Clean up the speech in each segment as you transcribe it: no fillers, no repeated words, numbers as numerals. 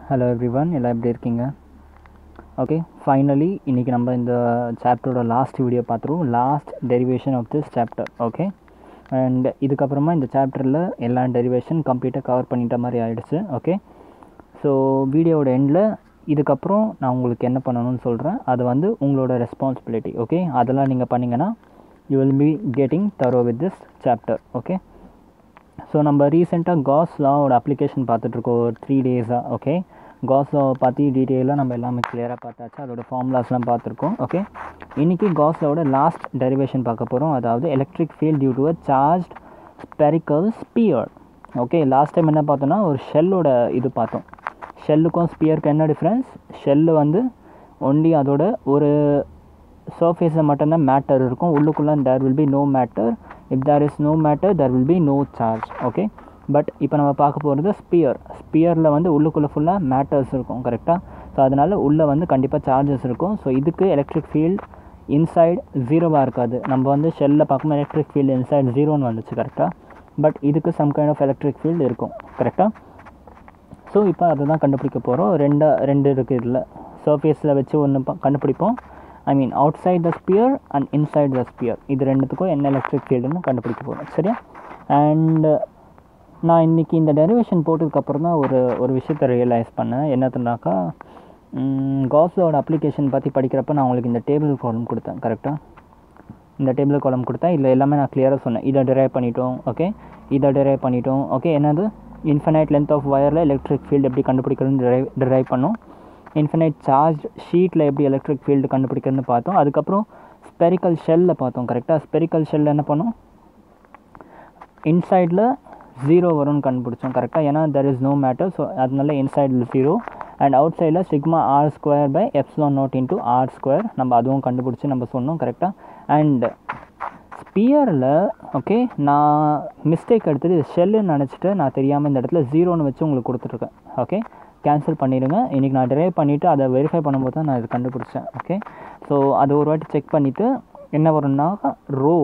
Hello everyone, எல்லாம் எப்படி இருக்கீங்க? ஓகே, ஃபைனலி இன்றைக்கி நம்ம இந்த சாப்டரோட லாஸ்ட் வீடியோ பார்த்துருவோம். Last derivation of this chapter. Okay, and இதுக்கப்புறமா இந்த சாப்டரில் எல்லா டெரிவேஷன் கம்ப்ளீட்டாக கவர் பண்ணிட்ட மாதிரி ஆகிடுச்சு. ஓகே, ஸோ வீடியோவோட எண்டில் இதுக்கப்புறம் நான் உங்களுக்கு என்ன பண்ணணும்னு சொல்கிறேன். அது வந்து உங்களோட ரெஸ்பான்சிபிலிட்டி. ஓகே, அதெல்லாம் நீங்கள் பண்ணிங்கன்னா யூ வில் பி கெட்டிங் தரோ with this chapter. Okay, so நம்ம ரீசெண்டாக காஸ் லாவோட அப்ளிகேஷன் பார்த்துட்ருக்கோம் ஒரு 3 டேஸாக. ஓகே, காஸ் லாவை பற்றி டீட்டெயிலாக நம்ம எல்லாமே கிளியராக பார்த்தாச்சு. அதோட ஃபார்முலாஸ்லாம் பார்த்துருக்கோம். ஓகே, இன்றைக்கி காஸ் லாவோட லாஸ்ட் டெரிவேஷன் பார்க்க போகிறோம். அதாவது electric field due to a charge spherical sphere. Okay, last time என்ன பார்த்தோன்னா ஒரு ஷெல்லோட இது பார்த்தோம். ஷெல்லுக்கும் ஸ்பியருக்கு என்ன டிஃப்ரென்ஸ்? ஷெல்லு வந்து ஒன்லி அதோட ஒரு சர்ஃபேஸில் மட்டும்தான் மேட்டர் இருக்கும். உள்ளுக்குள்ளே there will be no matter. If there is no matter there will be no charge. Okay, but இப்போ நம்ம பார்க்க போகிறது ஸ்பியர். ஸ்பியரில் வந்து உள்ளுக்குள்ளே ஃபுல்லாக மேட்டர்ஸ் இருக்கும். கரெக்டாக? ஸோ அதனால் உள்ளே வந்து கண்டிப்பாக சார்ஜஸ் இருக்கும். ஸோ இதுக்கு எலக்ட்ரிக் ஃபீல்ட் இன்சைட் ஜீரோவாக இருக்காது. நம்ம வந்து ஷெல்லில் பார்க்கும்போது எலக்ட்ரிக் ஃபீல்டு இன்சைட் ஜீரோன்னு வந்துச்சு. கரெக்டாக? பட் இதுக்கு some kind of electric field இருக்கும். கரெக்டாக? ஸோ இப்போ அதை தான் கண்டுபிடிக்க போகிறோம். ரெண்டு இருக்குது இதில். சர்ஃபேஸில் வச்சு ஒன்று கண்டுபிடிப்போம். I mean outside the sphere and inside the sphere. இது ரெண்டுத்துக்கும் என்ன எலக்ட்ரிக் ஃபீல்டுன்னு கண்டுபிடிக்க போகிறோம். சரியா? அண்ட் நான் இன்றைக்கி இந்த டெரிவேஷன் போட்டதுக்கப்புறம் தான் ஒரு விஷயத்தை ரியலைஸ் பண்ணேன். என்னதுனாக்கா, காஸ்லோட அப்ளிகேஷன் பற்றி படிக்கிறப்ப நான் உங்களுக்கு இந்த டேபிள் காலம் கொடுத்தேன். கரெக்டாக? இந்த டேபிள் காலம் கொடுத்தேன். இதில் எல்லாமே நான் கிளியராக சொன்னேன். இதை டிரைவ் பண்ணிட்டோம். ஓகே, இதை டிரைவ் பண்ணிட்டோம். ஓகே, என்னது இன்ஃபினைட் லென்த் ஆஃப் வயரில் எலக்ட்ரிக் ஃபீல்டு எப்படி கண்டுபிடிக்கிறதுன்னு டிரைவ் பண்ணோம். இன்ஃபினைட் சார்ஜ் ஷீட்டில் எப்படி எலக்ட்ரிக் ஃபீல்டு கண்டுபிடிக்கிறதுன்னு பார்த்தோம். அதுக்கப்புறம் ஸ்பெரிக்கல் ஷெல்லில் பார்த்தோம். கரெக்டாக? ஸ்பெரிக்கல் ஷெல்லில் என்ன பண்ணோம்? இன்சைடில் ஜீரோ வரும்னு கண்டுபிடிச்சோம். கரெக்டாக? ஏன்னா there is no matter. So அதனால இன்சைடில் ஜீரோ அண்ட் அவுட் சைடில் sigma R square by epsilon naught into R square. நம்ம அதுவும் கண்டுபிடிச்சி நம்ம சொன்னோம். கரெக்டாக? அண்ட் ஸ்பியரில் ஓகே, நான் மிஸ்டேக் எடுத்துகிட்டு இது ஷெல்லுன்னு நினச்சிட்டு நான் தெரியாமல் இந்த இடத்துல ஜீரோன்னு வச்சு உங்களுக்கு கொடுத்துட்ருக்கேன். ஓகே, கேன்சல் பண்ணிடுங்க. இன்றைக்கி நான் டிரைவ் பண்ணிவிட்டு அதை வெரிஃபை பண்ணும்போது தான் நான் இது கண்டுபிடிச்சேன். ஓகே, ஸோ அது ஒரு வாட்டி செக் பண்ணிவிட்டு என்ன வரும்னா rho.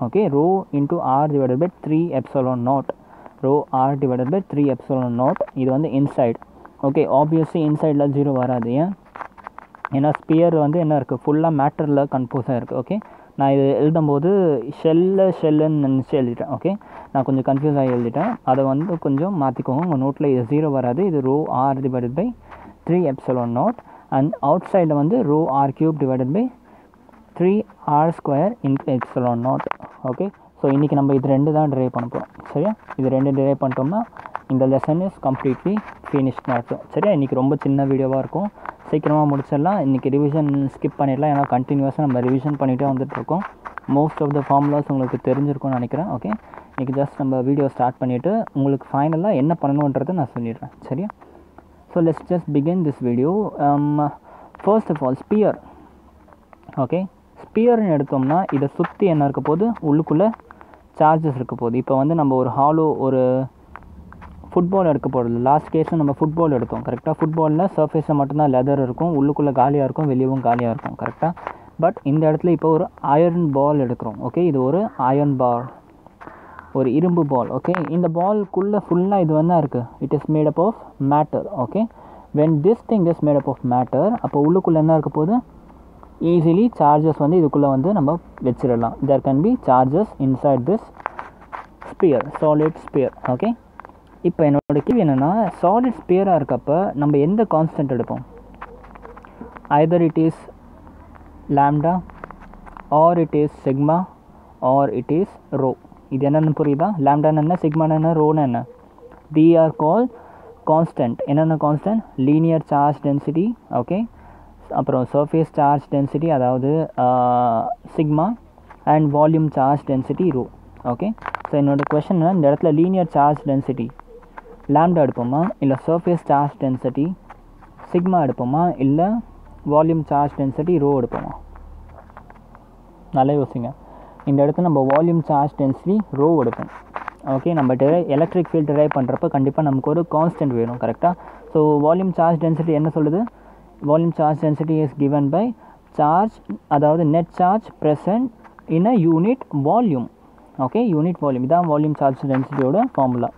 Okay, rho into R divided by 3 epsilon naught. Rho R divided by 3 epsilon naught. இது வந்து இன்சைட். ஓகே, ஆப்வியஸ்லி இன்சைடில் ஜீரோ வராது. ஏன்னா ஸ்பியர் வந்து என்ன இருக்குது, ஃபுல்லாக மேட்டரில் கம்போஸாக இருக்குது. ஓகே, நான் இது எழுதும்போது ஷெல்லுன்னு நினச்சி எழுதிட்டேன். ஓகே, நான் கொஞ்சம் கன்ஃபியூஸ் ஆகி எழுதிட்டேன். அதை வந்து கொஞ்சம் மாற்றிக்கோங்க. உங்கள் நோட்டில் இது ஜீரோ வராது. இது rho R divided by 3 epsilon naught and அவுட் சைடில் வந்து rho R cube divided by 3 R square into epsilon naught. Okay, so இன்றைக்கி நம்ம இது ரெண்டு தான் டிரைவ் பண்ண போகிறோம். சரியா? இது ரெண்டு டிரைவ் பண்ணிட்டோம்னா இந்த லெசன் இஸ் கம்ப்ளீட்லி ஃபினிஷ்ட் ஆகும். சரியா? இன்றைக்கி ரொம்ப சின்ன வீடியோவாக இருக்கும். சீக்கிரமாக முடிச்சிடலாம். இன்றைக்கி ரிவிஷன் ஸ்கிப் பண்ணிடலாம். ஏன்னா கண்டினியூஸாக நம்ம ரிவிஷன் பண்ணிகிட்டே வந்துட்டுருக்கோம். மோஸ்ட் ஆஃப் த ஃபார்முலாஸ் உங்களுக்கு தெரிஞ்சிருக்கும்னு நினைக்கிறேன். ஓகே, இன்றைக்கி ஜஸ்ட் நம்ம வீடியோ ஸ்டார்ட் பண்ணிவிட்டு உங்களுக்கு ஃபைனலாக என்ன பண்ணணுன்றதை நான் சொல்லிடுறேன். சரியா? So let's just begin this video. First of all sphere. Okay, ஸ்பியர்னு எடுத்தோம்னா இதை சுற்றி என்ன இருக்க போது, உள்ளுக்குள்ளே சார்ஜஸ் இருக்க போகுது. இப்போ வந்து நம்ம ஒரு ஃபுட்பால் எடுக்க போகிறது. லாஸ்ட் கேஸில் நம்ம ஃபுட்பால் எடுத்தோம். கரெக்டாக? ஃபுட்பாலில் சர்ஃபேஸில் மட்டும்தான் லெதர் இருக்கும், உள்ளுக்குள்ளே காலியாக இருக்கும், வெளியவும் காலியாக இருக்கும். கரெக்டாக? பட் இந்த இடத்துல இப்போ ஒரு அயர்ன் பால் எடுக்கிறோம். ஓகே, இது ஒரு அயர்ன் பால், ஒரு இரும்பு பால். ஓகே, இந்த பால்குள்ளே ஃபுல்லாக இது வந்து இருக்குது. It is made up of matter. Okay, when this thing is made up of matter, அப்போ உள்ளுக்குள்ளே என்ன இருக்க போது, ஈஸிலி சார்ஜஸ் வந்து இதுக்குள்ளே வந்து நம்ம வச்சிடலாம். There can be charges inside this sphere, solid sphere. Okay, இப்போ என்னோட கேள்வி என்னென்னா, சாலிட் ஸ்பியராக இருக்கப்போ நம்ம எந்த கான்ஸ்டன்ட் எடுப்போம்? Either it is lambda or it is sigma or it is rho. இது என்னென்னு புரியுதா? லாம்டான்னு என்ன, சிக்மான்னு என்ன, ரோன்னு என்ன? They are call constant. என்னென்ன constant? Linear charge density. Okay, அப்புறம் சர்ஃபேஸ் சார்ஜ் டென்சிட்டி அதாவது sigma and volume charge density rho. Okay, so என்னோடய கொஷன் இந்த இடத்துல லீனியர் சார்ஜ் டென்சிட்டி லாம்டா எடுப்போமா, இல்லை சர்ஃபேஸ் சார்ஜ் டென்சிட்டி சிக்மா எடுப்போமா, இல்லை வால்யூம் சார்ஜ் டென்சிட்டி ரோ எடுப்போமா? நல்லா யோசிங்க. இந்த இடத்துல நம்ம வால்யூம் சார்ஜ் டென்சிட்டி ரோ எடுப்போம். ஓகே, நம்ம எலக்ட்ரிக் ஃபீல்டு டிரைவ் பண்ணுறப்ப கண்டிப்பாக நமக்கு ஒரு கான்ஸ்டன்ட் வேணும். கரெக்டாக? ஸோ வால்யூம் சார்ஜ் டென்சிட்டி என்ன சொல்லுது? Volume charge density is given by charge, அதாவது net charge present in a unit volume. Okay, unit volume. இதான் volume charge density ஓட formula.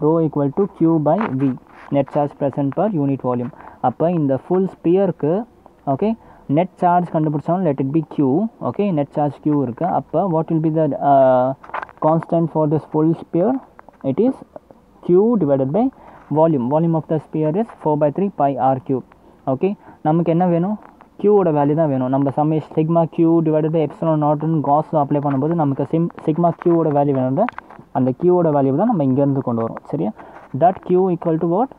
Rho equal to Q by V. Net charge present per unit volume. அப்போ இந்த full ஸ்பியருக்கு okay net charge கண்டுபிடிச்சாலும் let it be q. Okay net charge q இருக்குது. அப்போ what will be the constant for this full sphere? It is q divided by volume. Volume of the sphere is 4/3 pi r cube. ஓகே நமக்கு என்ன வேணும்? q ஓட value தான் வேணும். நம்ம summation sigma q divided by epsilon nauட்னு காஸில் அப்ளை பண்ணும்போது நமக்கு சிக்மா q ஓட வேல்யூ வேணும்ல, அந்த q ஓட வேல்யூ தான் நம்ம இங்கேருந்து கொண்டு வரோம். சரியா? That q equal to what?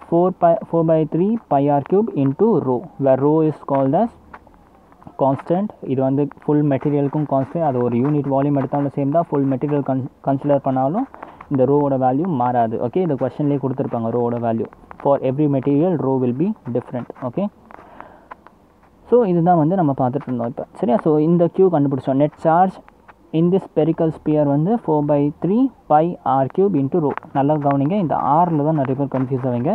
4/3 pi r cube into rho, where rho is called as constant. இது வந்து ஃபுல் மெட்டீரியலுக்கும் கான்ஸ்டன்ட். அது ஒரு யூனிட் வால்யூம் எடுத்தாலும் சேம் தான். ஃபுல் மெட்டீரியல் கன்சிடர் பண்ணாலும் இந்த ரோவோட வேல்யூ மாறாது. ஓகே இந்த கொஸ்டின்லேயே கொடுத்துருப்பாங்க ரோவோட value. For every material rho will be different. Okay so இதுதான் வந்து நம்ம பார்த்துட்டு இருந்தோம் இப்போ. சரியா? ஸோ இந்த q கண்டுபிடிச்சோம். Net charge in this spherical sphere வந்து 4/3 pi r cube into rho. நல்லா கவனிங்க, இந்த ஆரில் தான் நிறைய பேர் கன்ஃபியூஸ் ஆவீங்க.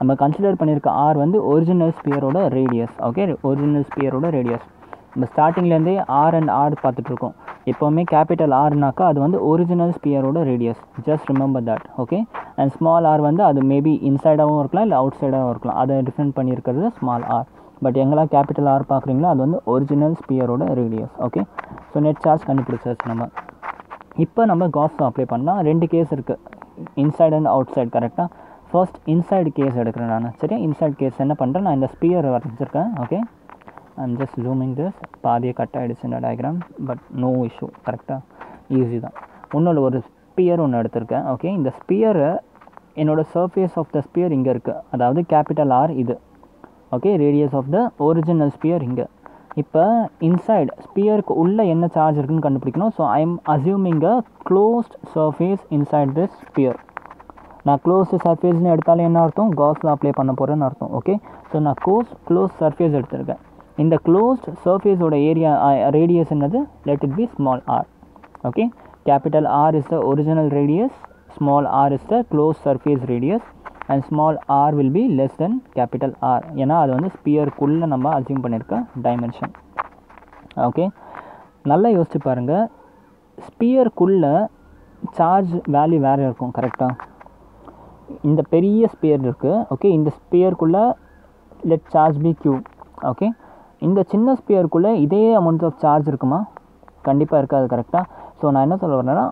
நம்ம கன்சிடர் பண்ணியிருக்க ஆர் வந்து ஒரிஜினல் ஸ்பியரோட ரேடியஸ். ஓகே ஒரிஜினல் ஸ்பியரோட ரேடியஸ். நம்ம ஸ்டார்டிங்லேருந்தே ஆர் அண்ட் ஆர் பார்த்துட்ருக்கோம். எப்போவுமே கேபிட்டல் ஆர்னாக்கா அது வந்து ஒரிஜினல் ஸ்பியரோட radius. Just remember that. Okay and small R வந்து அது மேபி இன்சைடாகவும் இருக்கலாம் இல்லை அவுட் சைடாகவும் இருக்கலாம். அதை டிஃப்ரெண்ட் பண்ணியிருக்கிறது ஸ்மால் ஆர். பட் எங்கெல்லாம் கேபிட்டல் ஆர் பார்க்குறீங்களோ அது வந்து ஒரிஜினல் ஸ்பியரோட radius. Okay so net charge கண்டுபிடிச்சாச்சு நம்ம. இப்போ நம்ம காஸ் அப்ளை பண்ணலாம். ரெண்டு கேஸ் இருக்குது, இன்சைட் அண்ட் அவுட் சைட். கரெக்டாக ஃபர்ஸ்ட் இன்சைடு கேஸ் எடுக்கிறேன் நான். சரியா? இன்சைட் கேஸ் என்ன பண்ணுறேன், நான் இந்த ஸ்பியர் வரைஞ்சிருக்கேன். Okay I'm just zooming this. பாதியை கட் ஆகிடுச்சு இந்த டயக்ராம், பட் நோ இஷ்யூ. கரெக்டாக ஈஸி தான். இன்னொரு ஒரு ஸ்பியர் ஒன்று எடுத்திருக்கேன். ஓகே இந்த ஸ்பியரை என்னோடய சர்ஃபேஸ் ஆஃப் த ஸ்பியர் இங்கே இருக்குது, அதாவது கேபிட்டல் ஆர் இது. Okay radius of the original sphere இங்கே. இப்போ இன்சைட் ஸ்பியருக்கு உள்ளே என்ன சார்ஜ் இருக்குதுன்னு கண்டுபிடிக்கணும். So I am assuming a closed surface inside this sphere. நான் க்ளோஸ்டு சர்ஃபேஸ்னு எடுத்தாலும் என்ன அர்த்தம்? காஸில் அப்ளை பண்ண போகிறேன்னு அர்த்தம். ஓகே ஸோ நான் க்ளோஸ் சர்ஃபேஸ் எடுத்திருக்கேன். இந்த க்ளோஸ்ட் சர்ஃபேஸோட ஏரியா ரேடியஸ் என்னது? Let it be small r. Okay capital R is the original radius, small r is the close surface radius and small r will be less than capital R. ஏன்னா அது வந்து ஸ்பியருக்குள்ளே நம்ம assume பண்ணியிருக்க dimension. Okay நல்லா யோசிச்சு பாருங்கள், ஸ்பியருக்குள்ளே charge value வேறு இருக்கும். கரெக்டாக? இந்த பெரிய ஸ்பியர் இருக்குது. ஓகே இந்த ஸ்பியருக்குள்ளே let charge be q. Okay இந்த சின்ன ஸ்பியருக்குள்ளே இதே அமௌண்ட் ஆஃப் சார்ஜ் இருக்குமா? கண்டிப்பாக இருக்காது. கரெக்டாக? ஸோ நான் என்ன சொல்ல வரேன்னா,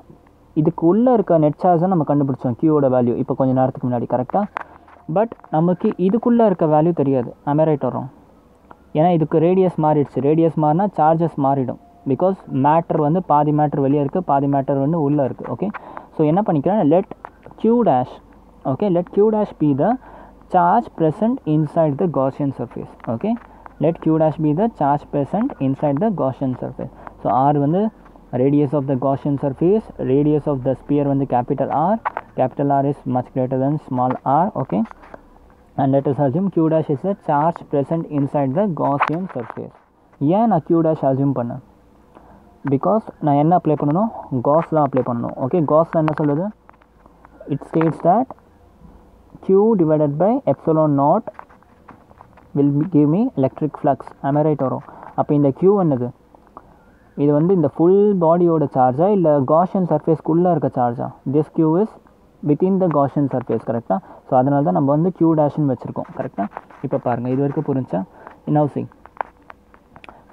இதுக்கு உள்ளே இருக்க நெட் சார்ஜை நம்ம கண்டுபிடிச்சோம் க்யூவோட வேல்யூ இப்போ கொஞ்சம் நேரத்துக்கு முன்னாடி. கரெக்டாக? பட் நமக்கு இதுக்குள்ளே இருக்க வேல்யூ தெரியாது. நம்ம ரைட் வரோம். ஏன்னா இதுக்கு ரேடியஸ் மாறிடுச்சு. ரேடியஸ் மாறினா சார்ஜஸ் மாறிடும். பிகாஸ் மேட்டர் வந்து பாதி மேட்டர் வெளியே இருக்குது, பாதி மேட்டர் வந்து உள்ளே இருக்குது. ஓகே ஸோ என்ன பண்ணிக்கிறேன், let q dash. Okay let q dash be the charge present inside the Gaussian surface. Okay let q dash be the charge present inside the Gaussian surface. So r வந்து radius of the Gaussian surface, radius of the sphere வந்து capital R is much greater than small r. Okay and let us assume q dash is the charge present inside the Gaussian surface. ஏன் நான் q dash assume பண்ணேன்? Because நான் என்ன apply பண்ணணும்? காஸ்லாம் apply பண்ணணும். Okay காஸ்லாம் என்ன சொல்லுது? It states that q divided by epsilon naught will give me electric flux. am I right வரும்? அப்போ இந்த q என்னது? இது வந்து இந்த ஃபுல் பாடியோட சார்ஜா இல்லை காஷியன் சர்ஃபேஸ்க்குள்ளே இருக்க சார்ஜா? This q is within the Gaussian surface. கரெக்டாக? ஸோ அதனால தான் நம்ம வந்து q டேஷ்னு வச்சுருக்கோம். கரெக்டாக? இப்போ பாருங்கள், இது வரைக்கும் புரிஞ்சா? now see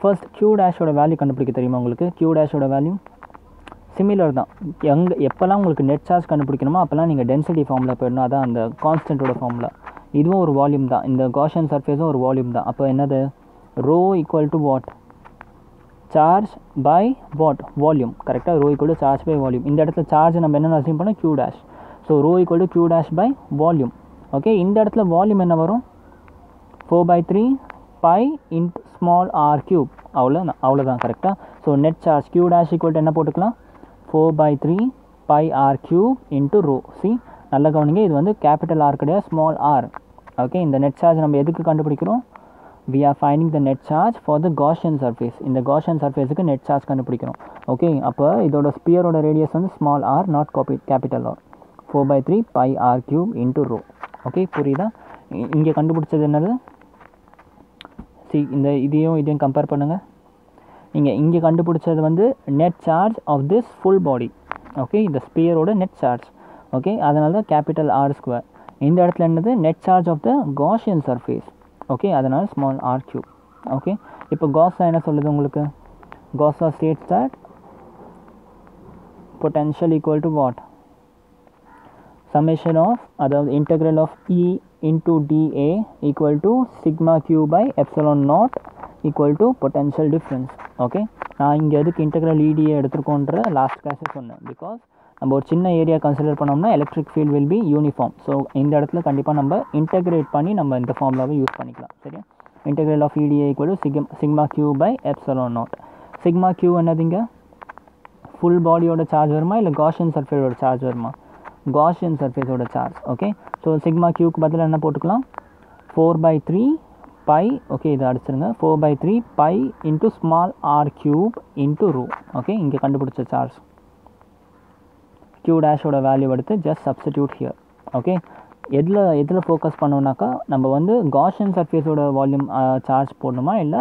ஃபர்ஸ்ட் q டேஷோட வேல்யூ கண்டுபிடிக்க தெரியுமா உங்களுக்கு? q டேஷோட வேல்யூ சிமிலர் தான். எப்போல்லாம் உங்களுக்கு நெட் சார்ஜ் கண்டுபிடிக்கணுமோ அப்போல்லாம் நீங்கள் டென்சிட்டி ஃபார்மில் போயிடணும். அதான் அந்த கான்ஸ்டன்ட்டோட ஃபார்முலா. இதுவும் ஒரு வால்யூம் தான். இந்த காஷியன் சர்ஃபேஸும் ஒரு வால்யூம் தான். அப்போ என்னது? Rho equal to what? Charge by what? Volume. கரெக்டாக? Rho equal to charge by volume. இந்த இடத்துல சார்ஜ் நம்ம என்னென்ன அசியூம் பண்ணோம்? q dash. So rho equal to q dash by volume. Okay இந்த இடத்துல வால்யூம் என்ன வரும்? 4/3 pi into small r cube. அவ்வளோதான். கரெக்டாக? So net charge q dash equal to என்ன போட்டுக்கலாம்? 4/3 pi r cube into rho. C நல்லா கவனிங்க, இது வந்து கேபிட்டல் ஆர் கிடையாது, ஸ்மால் ஆர். ஓகே இந்த நெட் சார்ஜ் நம்ம எதுக்கு கண்டுபிடிக்கிறோம்? we are finding the net charge for the Gaussian surface. இந்த Gaussian surfaceக்கு நெட் சார்ஜ் கண்டுபிடிக்கிறோம். ஓகே அப்போ இதோட ஸ்பியரோட ரேடியஸ் வந்து small r, not capital R. 4/3 pi r cube into rho. Okay புரியுதா? இங்கே கண்டுபிடிச்சது என்னது? சி இந்த இதையும் கம்பேர் பண்ணுங்கள். நீங்கள் இங்கே கண்டுபிடிச்சது வந்து net charge of this full body. Okay இந்த ஸ்பியரோட நெட் சார்ஜ். ஓகே அதனால தான் கேபிட்டல் ஆர் ஸ்கொயர். இந்த இடத்துல என்னது net charge of the Gaussian surface. Okay, அதனால் ஸ்மால் ஆர் கியூப். ஓகே, இப்போ காஸா என்ன சொல்லுது உங்களுக்கு? காஸா states that potential equal to what? Summation of, அதாவது integral of E into dA equal to sigma q by epsilon naught equal to potential difference. Okay, நான் இங்கே எதுக்கு இன்டெக்ரல் EDA எடுத்துருக்கோன்ற லாஸ்ட் கிளாஸே சொன்னேன். பிகாஸ் நம்ம ஒரு சின்ன ஏரியா கன்சிடர் பண்ணோம்னா electric field will be uniform. So இந்த இடத்துல கண்டிப்பாக நம்ம இன்டெகிரேட் பண்ணி நம்ம இந்த ஃபார்முலாவை யூஸ் பண்ணிக்கலாம். சரியா? Integral of EDA equal to sigma q by epsilon naught. Sigma q என்னதுங்க? ஃபுல் பாடியோட சார்ஜ் வருமா இல்லை காஷியன் சர்ஃபேஸோட சார்ஜ் வருமா? காஷியன் சர்ஃபேஸோட சார்ஜ். ஓகே, ஸோ சிக்மா க்யூக்கு பதில் என்ன போட்டுக்கலாம்? 4/3 பை. ஓகே, இதை அடிச்சிருங்க. 4/3 pi into small R cube into rho. Okay, இங்கே கண்டுபிடிச்ச சார்ஜ் q டேஷோட வேல்யூ எடுத்து ஜஸ்ட் சப்ஸ்டிடியூட் ஹியர். ஓகே, எதில் ஃபோக்கஸ் பண்ணோம்னாக்கா நம்ம வந்து காஷியன் சர்ஃபேஸோட வால்யூம் சார்ஜ் போடணுமா இல்லை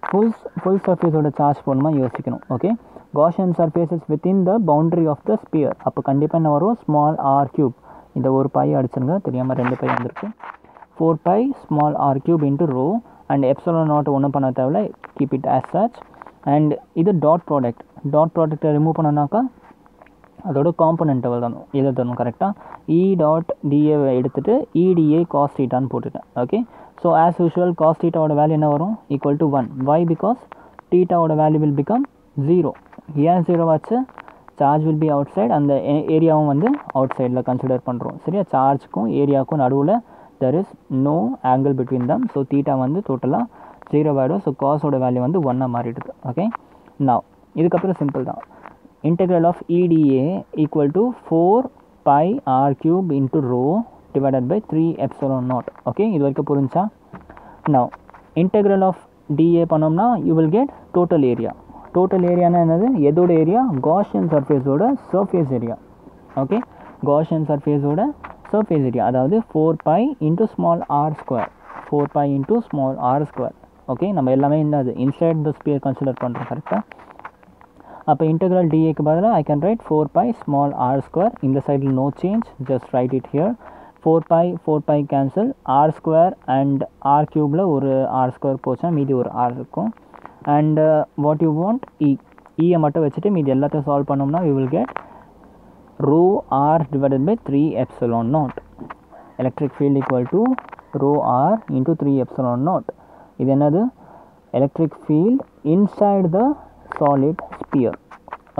ஃபுல் சர்ஃபேஸோட சார்ஜ் போடணுமா யோசிக்கணும். Okay, Gaussian surface is within the boundary of the sphere. அப்போ கண்டிப்பாக என்ன வரும்? Small R cube. இந்த ஒரு பை அடிச்சிருங்க, தெரியாமல் 2 பை வந்துருக்கு. 4 pi small R cube into rho. And epsilon naught ஒன்றும் பண்ண தேவையில்ல, keep it as such. And இது டாட் ப்ராடக்ட்டை ரிமூவ் பண்ணோன்னாக்கா அதோட காம்பனண்ட் எழுதணும் கரெக்டாக. இ டாட் டிஏவை எடுத்துகிட்டு இடிஏ காஸ் தீட்டான்னு போட்டுட்டேன். Okay, so as usual cos தீட்டாவோட வேல்யூ என்ன வரும்? Equal to 1. வை? பிகாஸ் தீட்டாவோட வேல்யூ வில் பிகம் 0. ஏன் 0 ஆச்சு? Charge will be outside. அந்த ஏரியாவும் வந்து அவுட் சைடில் கன்சிடர் பண்ணுறோம். சரியா? சார்ஜுக்கும் ஏரியாவுக்கும் நடுவில் there is no angle between them. So theta வந்து டோட்டலாக 0 ஆகிடும். ஸோ காஸோட வேல்யூ வந்து 1 மாறிடுது. ஓகே, நவ் இதுக்கப்புறம் சிம்பிள் தான். Integral of EDA equal to 4 pi r cube into rho divided by 3 epsilon naught. Okay, இது வரைக்கும் புரிஞ்சா? Now integral of DA பண்ணோம்னா you will get total area. Total area என்னது? எதோட ஏரியா? Gaussian surface ஓட surface area. Okay, Gaussian surface ஓட surface area, அதாவது 4 pi into small r square. 4 pi into small r square. Okay, நம்ம எல்லாமே என்னது? Inside the sphere consider பண்ணுறோம். கரெக்டாக? அப்போ இன்டெக்ரல் டிஏக்கு பதிலாக I can write 4 pi small R square. இந்த சைடில் no change, just write it here. 4 pi cancel. R square and R க்யூபில் ஒரு ஆர் ஸ்கொயர் போச்சுன்னா மீதி ஒரு ஆர் இருக்கும். And what you want? இயை மட்டும் வச்சுட்டு மீதி எல்லாத்தையும் சால்வ் பண்ணோம்னா we will get rho R divided by 3 epsilon naught. Electric field equal to rho R into 3 epsilon naught. இது என்னது? Electric field inside the solid sphere.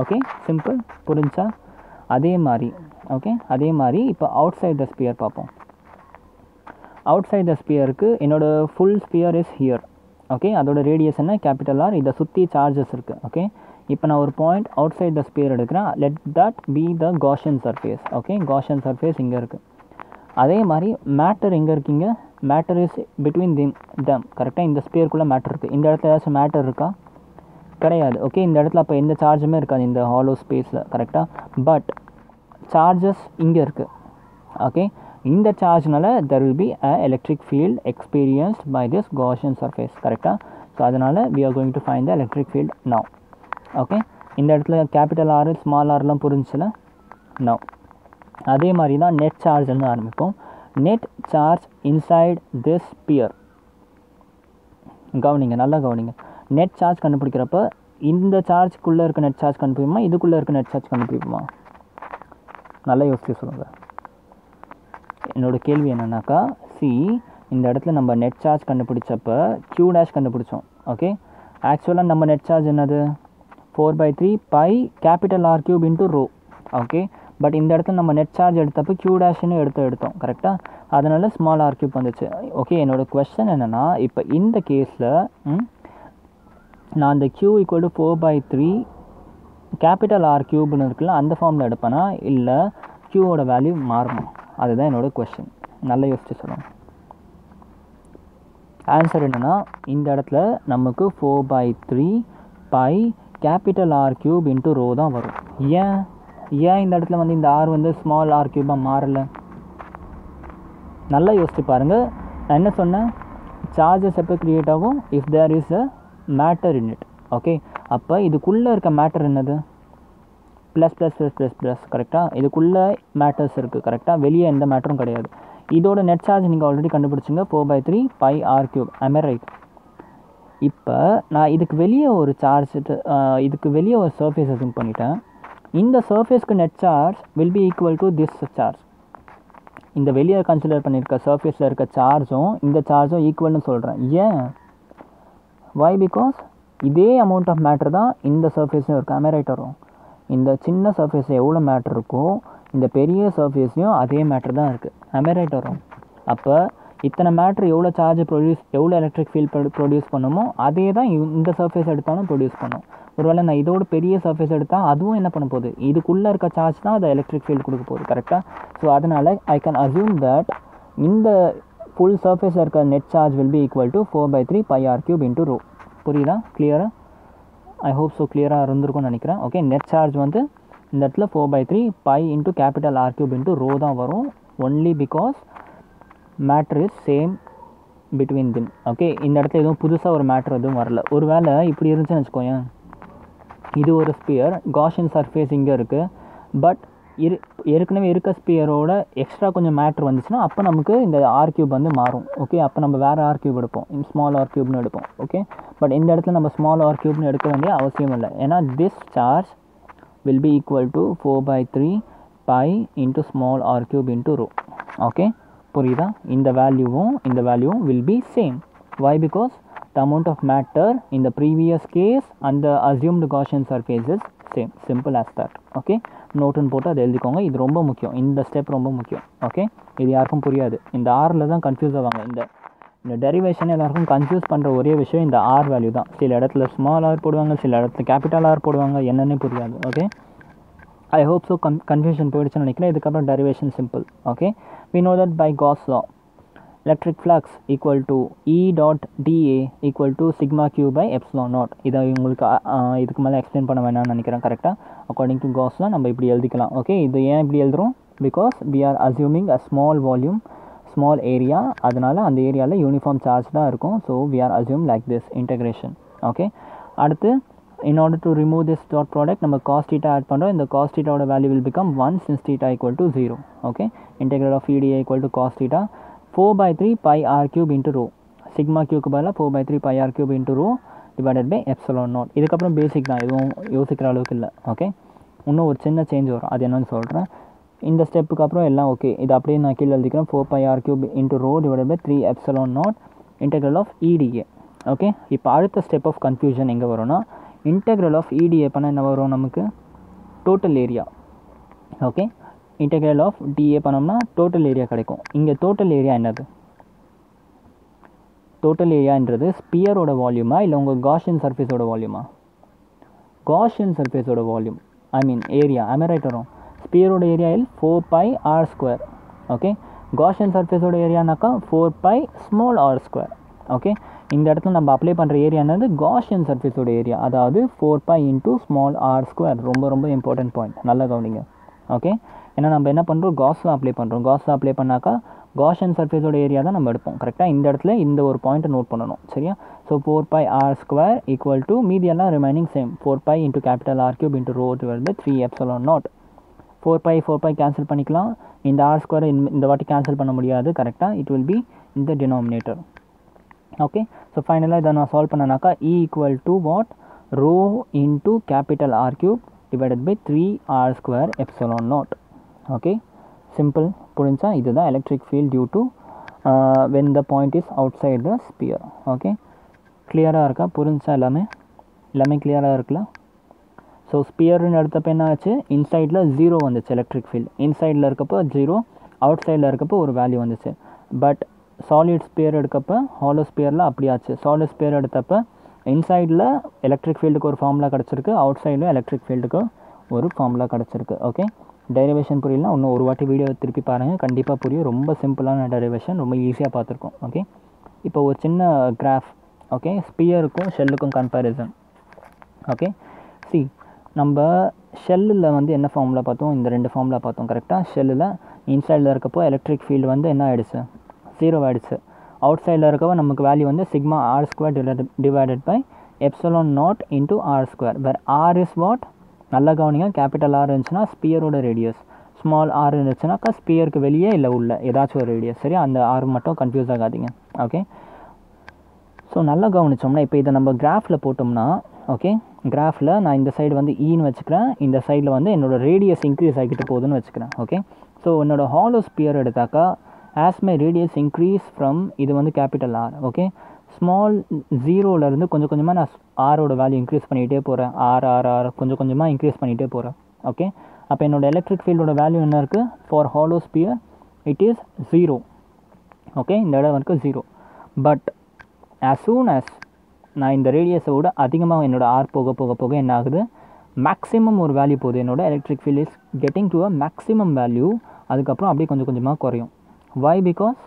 Okay, simple. புரிஞ்சா? அதே மாதிரி அதே மாதிரி இப்போ அவுட் சைட் த ஸ்பியர் பார்ப்போம். அவுட் சைட் த ஸ்பியருக்கு என்னோட full sphere is here. Okay, அதோட ரேடியஸ் என்ன? Capital R. இதை சுற்றி சார்ஜஸ் இருக்குது. ஓகே, இப்போ நான் ஒரு point outside the sphere எடுக்கிறேன். Let that be the Gaussian surface. Okay, Gaussian surface இங்கே இருக்குது. அதே மாதிரி மேட்டர் எங்கே இருக்கீங்க? Matter is between them. கரெக்டாக இந்த ஸ்பியருக்குள்ளே மேட்டர் இருக்குது. இந்த இடத்துல ஏதாச்சும் மேட்டர் இருக்கா? கிடையாது. ஓகே, இந்த இடத்துல அப்போ எந்த சார்ஜுமே இருக்காது இந்த ஹாலோ ஸ்பேஸில். கரெக்டாக? பட் சார்ஜஸ் இங்கே இருக்குது. ஓகே, இந்த சார்ஜ்னால there will be a electric field experienced by this Gaussian surface. கரெக்டாக? ஸோ அதனால் we are going to find the electric field now. Okay, இந்த இடத்துல கேபிட்டல் ஆர் ஸ்மால் ஆர்லாம் புரிஞ்சுல? நவ் அதே மாதிரி தான் நெட் சார்ஜ்னு ஆரம்பிப்போம். Net charge inside this sphere. கவனிங்க, நல்லா கவனிங்க. நெட் சார்ஜ் கண்டுபிடிக்கிறப்ப இந்த சார்ஜுக்குள்ளே இருக்க நெட் சார்ஜ் கண்டுபிடிப்போமா, இதுக்குள்ளே இருக்க நெட் சார்ஜ் கண்டுபிடிப்போமா? நல்லா யோசிச்சு சொல்லுங்கள். என்னோடய கேள்வி என்னென்னாக்கா, இந்த இடத்துல நம்ம நெட் சார்ஜ் கண்டுபிடிச்சப்ப q டேஷ் கண்டுபிடிச்சோம். ஓகே, ஆக்சுவலாக நம்ம நெட் சார்ஜ் என்னது? 4/3 pi capital R cube into rho. Okay, but இந்த இடத்துல நம்ம நெட் சார்ஜ் எடுத்தப்போ q டேஷ்னு எடுத்தோம். கரெக்டாக? அதனால் ஸ்மால் ஆர் கியூப் வந்துச்சு. ஓகே, என்னோடய கொஸ்டின் என்னென்னா, இப்போ இந்த கேஸில் நான் அந்த q equal to 4/3 capital R கியூப்னு இருக்குல்ல, அந்த ஃபார்மில் எடுப்பேனா இல்லை க்யூவோட வேல்யூ மாறணும்? அதுதான் என்னோடய கொஸ்டின். நல்லா யோசிச்சு சொல்லுங்கள். ஆன்சர் என்னென்னா, இந்த இடத்துல நமக்கு 4/3 pi capital R cube into rho தான் வரும். ஏன் இந்த இடத்துல வந்து இந்த ஆர் வந்து ஸ்மால் ஆர் கியூபாக மாறலை? நல்லா யோசிச்சு பாருங்கள். நான் என்ன சொன்னேன்? சார்ஜஸ் எப்போ க்ரியேட் ஆகும்? If there is a matter in it. Okay, அப்போ இதுக்குள்ளே இருக்க மேட்டர் என்னது? Plus plus plus plus plus. கரெக்டாக? இதுக்குள்ளே மேட்டர்ஸ் இருக்குது. கரெக்டாக? வெளியே எந்த மேட்டரும் கிடையாது. இதோட நெட் சார்ஜ் நீங்கள் already கண்டுபிடிச்சிங்க 4/3 pi r cube. am I right? இப்போ நான் இதுக்கு வெளியே ஒரு சார்ஜ் இதுக்கு வெளியே ஒரு சர்ஃபேஸ் அசியூம் பண்ணிட்டேன். இந்த சர்ஃபேஸ்க்கு net charge will be equal to this charge. இந்த வெளியே கன்சிடர் பண்ணியிருக்க சர்ஃபேஸில் இருக்க சார்ஜும் இந்த சார்ஜும் ஈக்குவல்னு சொல்கிறேன். ஏன்? வை? பிகாஸ் இதே அமௌண்ட் ஆஃப் மேட்டர் தான் இந்த சர்ஃபேஸும் இருக்குது. am I right வரும்? இந்த சின்ன சர்ஃபேஸில் எவ்வளோ மேட்டர் இருக்கோ இந்த பெரிய சர்ஃபேஸ்லையும் அதே மேட்டர் தான் இருக்குது. am I right வரும்? அப்போ இத்தனை மேட்ரு எவ்வளோ சார்ஜ் எவ்வளோ எலக்ட்ரிக் ஃபீல்ட் ப்ரொடியூஸ் பண்ணுமோ அதே தான் இந்த சர்ஃபேஸ் எடுத்தாலும் ப்ரொடியூஸ் பண்ணும். ஒருவேளை நான் இதோட பெரிய சர்ஃபேஸ் எடுத்தால் அதுவும் என்ன பண்ண போகுது, இதுக்குள்ளே இருக்க சார்ஜ் தான் அது எலக்ட்ரிக் ஃபீல்டு கொடுக்க போகுது. கரெக்டாக? ஸோ அதனால் ஐ கேன் அசியூம் தட் இந்த ஃபுல் சர்ஃபேஸில் இருக்க net charge will be equal to 4/3 pi r cube into rho. புரியுதா? கிளியராக? ஐ ஹோப் ஸோ கிளியராக இருந்திருக்கும்னு நினைக்கிறேன். ஓகே, நெட் சார்ஜ் வந்து இந்த இடத்துல 4/3 pi into capital R cube into rho தான் வரும். Only because matter is same between them. Okay, இந்த இடத்துல எதுவும் புதுசாக ஒரு மேட்ரு எதுவும் வரல. ஒரு வேளை இப்படி இருந்துச்சுன்னு வச்சுக்கோயேன், இது ஒரு ஸ்பியர், காஷியன் சர்ஃபேஸ் இங்கே இருக்குது, பட் ஏற்கனவே இருக்க ஸ்பியரோட எக்ஸ்ட்ரா கொஞ்சம் மேட்ரு வந்துச்சுன்னா அப்போ நமக்கு இந்த ஆர் கியூப் வந்து மாறும். ஓகே, அப்போ நம்ம வேறு ஆர் கியூப் எடுப்போம், ஸ்மால் ஆர் கியூப்னு எடுப்போம். ஓகே, பட் இந்த இடத்துல நம்ம ஸ்மால் ஆர் கியூப்னு எடுக்க வேண்டிய அவசியம் இல்லை. ஏன்னா this charge will be equal to 4/3 pi into small r cube into rho. Okay, புரியுதா? இந்த வேல்யூவும் will be same. Why? Because the amount of matter in the previous case and the assumed Gaussian surface is same. Simple as that. Okay, நோட்டுன்னு போட்டு அதை எழுதிக்கோங்க. இது ரொம்ப முக்கியம், இந்த ஸ்டெப் ரொம்ப முக்கியம். ஓகே, இது யாருக்கும் புரியாது, இந்த ஆரில் தான் கன்ஃபியூஸ் ஆவாங்க. இந்த டெரிவேஷன் எல்லாருக்கும் கன்ஃபியூஸ் பண்ணுற ஒரே விஷயம் இந்த ஆர் வேல்யூ தான். சில இடத்துல ஸ்மால் ஆர் போடுவாங்க, சில இடத்துல கேபிட்டல் ஆர் போடுவாங்க, என்னன்னே புரியாது. Okay, I hope so confusion போயிடுச்சுன்னு நினைக்கிறேன். இதுக்கப்புறம் derivation simple. Okay, we know that by Gauss law electric flux equal to E dot dA equal to sigma q by epsilon naught. இதை உங்களுக்கு இதுக்கு மேலே எக்ஸ்பிளைன் பண்ண வேணாம்னு நினைக்கிறேன். கரெக்டாக? அக்கார்டிங் டு Gauss law நம்ம இப்படி எழுதிக்கலாம். ஓகே, இது ஏன் இப்படி எழுதுகிறோம்? Because we are assuming a small volume, small area, அதனால் அந்த ஏரியாவில் யூனிஃபார்ம் சார்ஜ் தான் இருக்கும். So we are assumed like this integration. Okay, அடுத்து in order to remove this dot product நம்ம cos theta add பண்ணுறோம். இந்த cos theta ஓட value will become 1 since theta equal to 0. Okay, integral of EDA equal to cos theta 4/3 pi r cube into rho. sigma q க்கு பதிலாக 4/3 pi r cube into rho divided by epsilon naught. இதுக்கப்புறம் பேசிக் தான், எதுவும் யோசிக்கிற அளவுக்கு இல்லை. Okay, இன்னும் ஒரு சின்ன சேஞ்ச் வரும், அது என்னன்னு சொல்கிறேன். இந்த ஸ்டெப்புக்கு அப்புறம் எல்லாம் ஓகே. இது அப்படியே நான் கீழே எழுதிக்கிறேன். 4 pi r cube into rho divided by 3 epsilon naught integral of EDA. Okay, இப்போ அடுத்த ஸ்டெப் ஆஃப் கன்ஃபியூஷன் எங்கே வரும்னா, integral of EDA பண்ண என்ன வரும் நமக்கு? Total area. Okay, integral of DA பண்ணோம்னா டோட்டல் ஏரியா கிடைக்கும். இங்கே டோட்டல் ஏரியா என்னது? டோட்டல் ஏரியான்றது ஸ்பியரோட வால்யூமா இல்லை உங்கள் காஷியன் சர்ஃபேஸோட வால்யூமா? காஷியன் சர்ஃபேஸோட volume, I mean area. am I right வரும்? ஸ்பியரோட ஏரியாவில் 4 pi r square. Okay, Gaussian சர்ஃபேஸோட ஏரியானாக்கா 4 pi small r square. Okay, இந்த இடத்துல நம்ம அப்ளை பண்ணுற ஏரியா என்னது? காஷியன் சர்ஃபேஸோட ஏரியா, அதாவது 4 pi into small r square. ரொம்ப ரொம்ப இம்பார்ட்டன்ட் பாயிண்ட், நல்லா கவனிங்க. ஓகே, ஏன்னா நம்ம என்ன பண்ணுறோம், காஸில் அப்ளை பண்ணுறோம். காஸில் அப்ளை பண்ணாக்கா காஷியன் சர்ஃபேஸோட ஏரியா தான் நம்ம எடுப்போம். கரெக்டாக? இந்த இடத்துல இந்த ஒரு பாயிண்ட்டை நோட் பண்ணணும். சரியா? So 4 pi r square equal to மீதியெல்லாம் remaining same 4 pi into capital R cube into rho divided by 3 epsilon naught. 4 pi cancel பண்ணிக்கலாம். இந்த r square இந்த வாட்டி கேன்சல் பண்ண முடியாது. கரெக்டாக? இட் வில் பி இந்த டினாமினேட்டர். ஓகே, ஸோ ஃபைனலாக இதை நான் solve பண்ணனாக்கா E equal to what? rho into capital R cube divided by 3 r square epsilon naught. Okay, simple. புரிஞ்சா? இதுதான் electric field due to when the point is outside the sphere. Okay, கிளியராக இருக்கா? புரிஞ்சா? எல்லாமே கிளியராக இருக்குல்ல? ஸோ ஸ்பியர்னு எடுத்தப்போ என்ன ஆச்சு? இன்சைடில் 0 வந்துச்சு எலக்ட்ரிக் ஃபீல்டு. இன்சைடில் இருக்கப்போ 0, அவுட் சைடில் இருக்கப்போ ஒரு வேல்யூ வந்துச்சு. பட் சாலிட் ஸ்பியர் எடுக்கப்போ ஹாலோ ஸ்பியரில் அப்படியாச்சு. சாலிட் ஸ்பியர் எடுத்தப்போ இன்சைடில் எலக்ட்ரிக் ஃபீல்டுக்கு ஒரு ஃபார்முலா கிடச்சிருக்கு, அவுட் சைடில் எலக்ட்ரிக் ஃபீல்டுக்கு ஒரு ஃபார்முலா கிடச்சிருக்கு. ஓகே, டெரிவேஷன் புரியலனா இன்னும் ஒரு வாட்டி வீடியோ திருப்பி பாருங்கள், கண்டிப்பாக புரியும். ரொம்ப சிம்பிளான டெரிவேஷன், ரொம்ப ஈஸியாக பார்த்துருக்கோம். ஓகே, இப்போ ஒரு சின்ன கிராஃப். ஓகே, ஸ்பியருக்கும் ஷெல்லுக்கும் கம்பேரிசன். ஓகே, சி நம்ம ஷெல்லில் வந்து என்ன ஃபார்முலா பார்த்தோம்? இந்த 2 ஃபார்முலா பார்த்தோம். கரெக்டாக? ஷெல்லில் இன்சைடில் இருக்கப்போ எலக்ட்ரிக் ஃபீல்டு வந்து என்ன ஆகிடுச்சு? 0 ஆகிடுச்சு. அவுட் சைடில் இருக்கப்போ நமக்கு வேல்யூ வந்து sigma R square divided by epsilon naught into R square. Where R is what? நல்லா கவனிங்க, கேபிட்டல் ஆர் இருந்துச்சுன்னா ஸ்பியரோட ரேடியஸ், ஸ்மால் ஆர் இருந்துச்சுனாக்கா ஸ்பியருக்கு வெளியே இல்லை உள்ள ஏதாச்சும் ஒரு ரேடியஸ். சரியா, அந்த ஆர் மட்டும் கன்ஃபியூஸ் ஆகாதீங்க. ஓகே, ஸோ நல்லா கவனிச்சோம்னா இப்போ இதை நம்ம கிராஃபில் போட்டோம்னா, ஓகே, கிராஃபில் நான் இந்த சைடு வந்து ஈன்னு வச்சுக்கிறேன், இந்த சைடில் வந்து என்னோடய ரேடியஸ் இன்க்ரீஸ் ஆகிட்டு போகுதுன்னு வச்சுக்கிறேன். ஓகே, ஸோ என்னோடய ஹாலோ ஸ்பியர் எடுத்தாக்கா as my radius increase from இது வந்து கேபிட்டல் ஆர். ஓகே, ஸ்மால் ஜீரோலேருந்து கொஞ்சம் கொஞ்சமாக நான் ஆரோட வேல்யூ இன்க்ரீஸ் பண்ணிகிட்டே போகிறேன். ஆர் கொஞ்சம் கொஞ்சமாக இன்க்ரீஸ் பண்ணிகிட்டே போகிறேன். ஓகே, அப்போ என்னோடய எலக்ட்ரிக் ஃபீல்டோட வேல்யூ என்ன இருக்குது? For hollow sphere it is 0. Okay, இந்த இடம் வரைக்கும் 0. பட் as soon as நான் இந்த ரேடியஸை விட அதிகமாக என்னோடய ஆர் போக போக போக என்ன ஆகுது? மேக்ஸிமம் ஒரு வேல்யூ போகுது. என்னோடய electric field is getting to a maximum value. அதுக்கப்புறம் அப்படியே கொஞ்சம் கொஞ்சமாக குறையும். வை? பிகாஸ்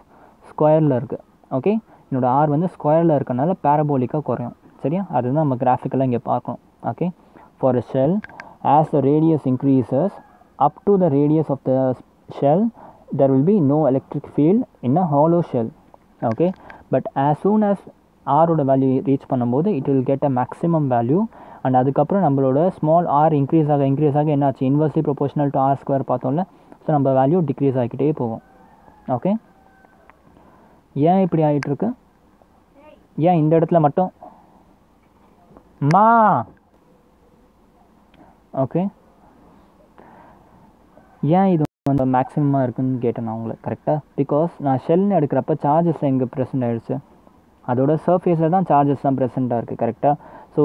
ஸ்கொயரில் இருக்குது. ஓகே, என்னோடய ஆர் வந்து ஸ்கொயரில் இருக்கனால பேரபோலிக்காக குறையும். சரியா, அதுதான் நம்ம கிராஃபிக்கலாக இங்கே பார்க்கணும். Okay, for a shell as the radius increases up to the radius of the shell there will be no electric field in a hollow shell. Okay, but as soon as r ஓட value reach பண்ணும்போது it will get a maximum value. And அதுக்கப்புறம் நம்மளோட small r increase ஆக என்னாச்சு? Inversely proportional to r square பார்த்தோம்ல. So நம்ம value decrease ஆகிக்கிட்டே போகும். ஓகே, ஏன் இப்படி ஆகிட்டுருக்கு? ஏன் இந்த இடத்துல மட்டும் ஓகே, ஏன் இது வந்து மேக்ஸிமமாக இருக்குதுன்னு கேட்டேன் நான் உங்களை. கரெக்டாக, பிகாஸ் நான் ஷெல்னு எடுக்கிறப்ப சார்ஜஸ் எங்கே ப்ரெசென்ட் ஆகிடுச்சு? அதோட சர்ஃபேஸில் தான் சார்ஜஸ் தான் ப்ரெசென்ட்டாக இருக்குது. கரெக்டாக, ஸோ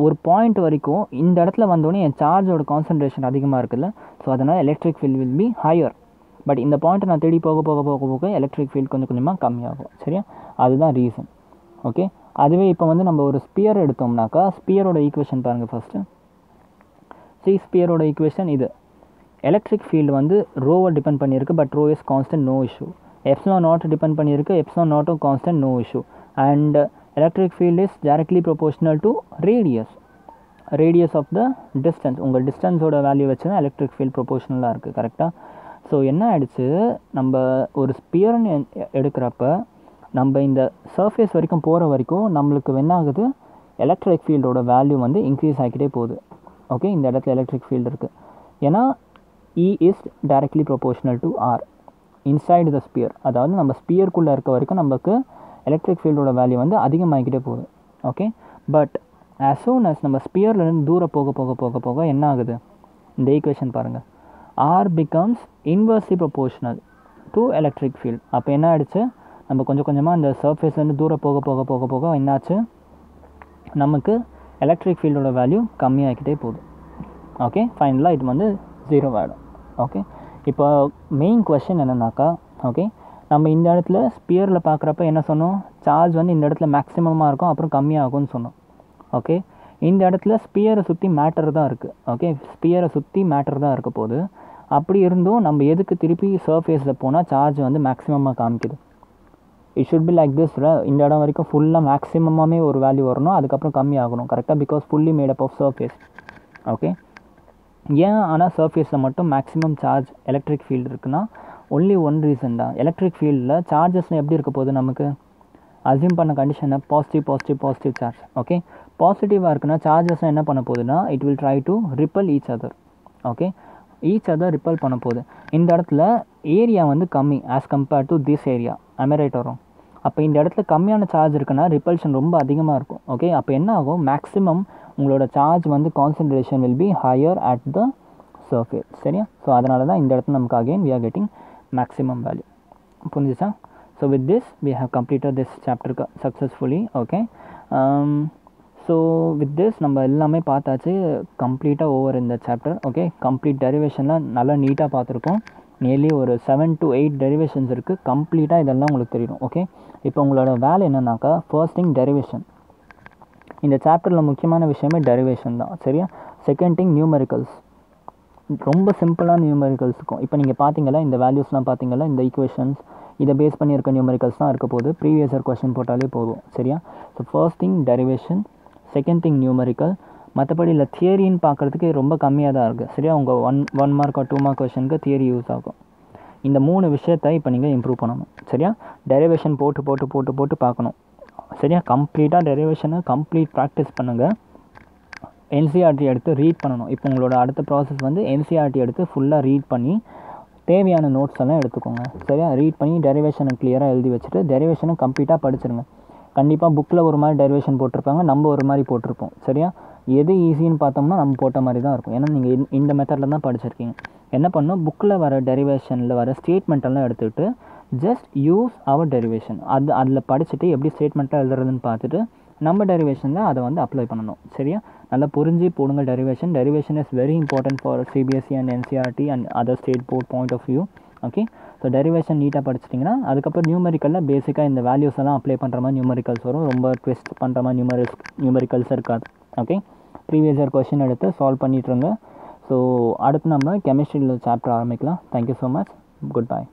ஒரு பாயிண்ட் வரைக்கும் இந்த இடத்துல வந்தோடனே என் சார்ஜோட கான்சன்ட்ரேஷன் அதிகமாக இருக்குல்ல. ஸோ அதனால் electric field will be higher. But இந்த பாயிண்ட்டை நான் தேடி போக போக போக போக எலக்ட்ரிக் ஃபீல்ட் கொஞ்சம் கொஞ்சமாக கம்மியாகும். சரியா, அதுதான் ரீசன். ஓகே, அதுவே இப்போ வந்து நம்ம ஒரு ஸ்பியர் எடுத்தோம்னாக்கா ஸ்பியரோட ஈக்குவேஷன் பாருங்கள். ஃபஸ்ட்டு ஸ்பியரோட ஈக்குவேஷன் இது. எலக்ட்ரிக் ஃபீல்டு வந்து ரோவை டிபெண்ட் பண்ணியிருக்கு. But rho is constant, no issue. Epsilon naught depend பண்ணியிருக்கு. எப்சிலான் நாட்டும் constant, no issue. And electric field is directly proportional to radius of the distance. உங்கள் டிஸ்டன்ஸோட வேல்யூ வச்சு தான் எலக்ட்ரிக் ஃபீல்ட் ப்ரொபோஷனலாக இருக்குது. கரெக்டாக, ஸோ என்ன ஆகிடுச்சு? நம்ம ஒரு ஸ்பியர்னு எடுக்கிறப்ப நம்ம இந்த சர்ஃபேஸ் வரைக்கும் போகிற வரைக்கும் நம்மளுக்கு என்ன ஆகுது? எலக்ட்ரிக் ஃபீல்டோட வேல்யூ வந்து இன்க்ரீஸ் ஆகிக்கிட்டே போகுது. ஓகே, இந்த இடத்துல எலக்ட்ரிக் ஃபீல்டு இருக்குது. ஏன்னா E is directly proportional to R inside the sphere. அதாவது நம்ம ஸ்பியருக்குள்ளே இருக்க வரைக்கும் நமக்கு எலக்ட்ரிக் ஃபீல்டோட வேல்யூ வந்து அதிகமாகிக்கிட்டே போகுது. Okay, but as soon as நம்ம ஸ்பியர்லேருந்து தூரம் போக போக போக போக என்ன ஆகுது? இந்த ஈக்குவேஷன் பாருங்கள். R becomes inversely proportional to electric field. அப்போ என்ன ஆகிடுச்சு? நம்ம கொஞ்சம் கொஞ்சமாக இந்த சர்ஃபேஸ்லேருந்து தூரம் போக போக போக போக என்னாச்சு? நமக்கு எலக்ட்ரிக் ஃபீல்டோட வேல்யூ கம்மியாகிக்கிட்டே போகுது. ஓகே, ஃபைனலாக இது வந்து 0 ஆகிடும். ஓகே, இப்போ மெயின் கொஷின் என்னென்னாக்கா, ஓகே, நம்ம இந்த இடத்துல ஸ்பியரில் பார்க்குறப்ப என்ன சொன்னோம்? சார்ஜ் வந்து இந்த இடத்துல மேக்ஸிமமாக இருக்கும், அப்புறம் கம்மியாகும்னு சொன்னோம். ஓகே, இந்த இடத்துல ஸ்பியரை சுற்றி மேட்டர் தான் இருக்குது. ஓகே, ஸ்பியரை சுற்றி மேட்டர் தான் இருக்க போகுது. அப்படி இருந்தும் நம்ம எதுக்கு திருப்பி சர்ஃபேஸில் போனால் சார்ஜ் வந்து மேக்ஸிமமாக காமிக்குது? It should be like this. இந்த இடம் வரைக்கும் ஃபுல்லாக மேக்ஸிமமாகவே ஒரு வேல்யூ வரணும், அதுக்கப்புறம் கம்மி ஆகணும். கரெக்டாக, because fully made up of surface. Okay, ஏன் ஆனால் சர்ஃபேஸில் மட்டும் மேக்ஸிமம் சார்ஜ் எலக்ட்ரிக் ஃபீல்டு இருக்குன்னா ஒன்லி ஒன் ரீசன் தான். எலக்ட்ரிக் ஃபீல்டில் சார்ஜஸ்லாம் எப்படி இருக்க போகுது? நமக்கு அசியூம் பண்ண கண்டிஷனை பாசிட்டிவ் சார்ஜ். ஓகே, பாசிட்டிவாக இருக்குன்னா சார்ஜஸ்லாம் என்ன பண்ண போகுதுன்னா it will try to repel each other. Okay, each other repel பண்ண போகுது. இந்த இடத்துல ஏரியா வந்து கம்மி as compared to this area. அமெரைட் வரும். அப்போ இந்த இடத்துல கம்மியான சார்ஜ் இருக்குன்னா ரிப்பல்ஷன் ரொம்ப அதிகமாக இருக்கும். ஓகே, அப்போ என்ன ஆகும்? மேக்ஸிமம் உங்களோட சார்ஜ் வந்து concentration will be higher at the surface. சரியா, ஸோ அதனால தான் இந்த இடத்துல நமக்கு again we are getting maximum value. புரிஞ்சுச்சா? So with this we have completed this chapter successfully. Okay, so with this நம்ம எல்லாமே பார்த்தாச்சு. கம்ப்ளீட்டாக ஓவர் இந்த சாப்டர். ஓகே, கம்ப்ளீட் டெரிவேஷன்லாம் நல்லா நீட்டாக பார்த்துருக்கோம். நியர்லி ஒரு 7 to 8 டெரிவேஷன்ஸ் இருக்குது. கம்ப்ளீட்டாக இதெல்லாம் உங்களுக்கு தெரியும். ஓகே, இப்போ உங்களோட வேலை என்னன்னாக்கா ஃபர்ஸ்ட் திங் டெரிவேஷன். இந்த சாப்டரில் முக்கியமான விஷயமே டெரிவேஷன் தான். சரியா, செகண்ட் திங் நியூமெரிக்கல்ஸ். ரொம்ப சிம்பிளான நியூமெரிக்கல்ஸ் இருக்கும். இப்போ நீங்கள் பார்த்தீங்களா, இந்த வேல்யூஸ்லாம் பார்த்தீங்களா, இந்த ஈக்குவேஷன்ஸ் இதை பேஸ் பண்ணி இருக்க நியூமெரிக்கல்ஸ் தான் இருக்க போகுது. ப்ரீவியஸ் இயர் கொஸ்டின் போட்டாலே போதும். சரியா, so first thing derivation, second thing numerical. மற்றபடி இல்லை தியரின்னு பார்க்குறதுக்கு ரொம்ப கம்மியாக தான் இருக்குது. சரியா, உங்கள் ஒன் மார்க் ஆர் 2 மார்க் கொஸ்டினுக்கு தியரி யூஸ் ஆகும். இந்த 3 விஷயத்தை இப்போ நீங்கள் இம்ப்ரூவ் பண்ணணும். சரியா, டெரிவேஷன் போட்டு பார்க்கணும். சரியா, கம்ப்ளீட்டாக டெரிவேஷனை கம்ப்ளீட் ப்ராக்டிஸ் பண்ணுங்கள். என்சிஆர்டி எடுத்து ரீட் பண்ணணும். இப்போ உங்களோட அடுத்த ப்ராசஸ் வந்து என்சிஆர்டி எடுத்து ஃபுல்லாக ரீட் பண்ணி தேவையான நோட்ஸ் எல்லாம் எடுத்துக்கோங்க. சரியா? ரீட் பண்ணி டெரிவேஷனை கிளியராக எழுதி வச்சுட்டு டெரிவேஷனை கம்ப்ளீட்டாக படிச்சிருங்க. கண்டிப்பாக புக்கில் ஒரு மாதிரி டெரிவேஷன் போட்டிருப்பாங்க, நம்ம ஒரு மாதிரி போட்டிருப்போம். சரியா? எது ஈஸின்னு பார்த்தோம்னா நம்ம போட்ட மாதிரி தான் இருக்கும். ஏன்னா நீங்கள் இந்த மெத்தடில் தான் படிச்சிருக்கீங்க. என்ன பண்ணணும், புக்கில் வர டெரிவேஷனில் வர ஸ்டேட்மெண்ட்டெல்லாம் எடுத்துக்கிட்டு ஜஸ்ட் யூஸ் அவர் டெரிவேஷன். அதில் படிச்சுட்டு எப்படி ஸ்டேட்மெண்ட்டாக எழுதுறதுன்னு பார்த்துட்டு நம்ம டெரிவேஷனில் அதை வந்து அப்ளை பண்ணணும். சரியா? நல்லா புரிஞ்சு போடுங்க derivation. Derivation is very important for CBSE and NCERT and other state board point of view. Okay, so derivation நீட்டாக படிச்சிட்டிங்கன்னா அதுக்கப்புறம் நியூமெரிக்கலில் பேசிக்காக இந்த வேல்யூஸ் எல்லாம் அப்ளை பண்ணுற மாதிரி நியூமெரிக்கல்ஸ் வரும். ரொம்ப ட்விஸ்ட் பண்ணுற மாதிரி நியூமெரிக்கல்ஸ் இருக்காது. ஓகே, ப்ரீவியஸ் இயர் கொஷின் எடுத்து சால்வ் பண்ணிட்டுருங்க. ஸோ அடுத்து நம்ம கெமிஸ்ட்ரியில் சாப்டர் ஆரம்பிக்கலாம். Thank you so much. Good bye.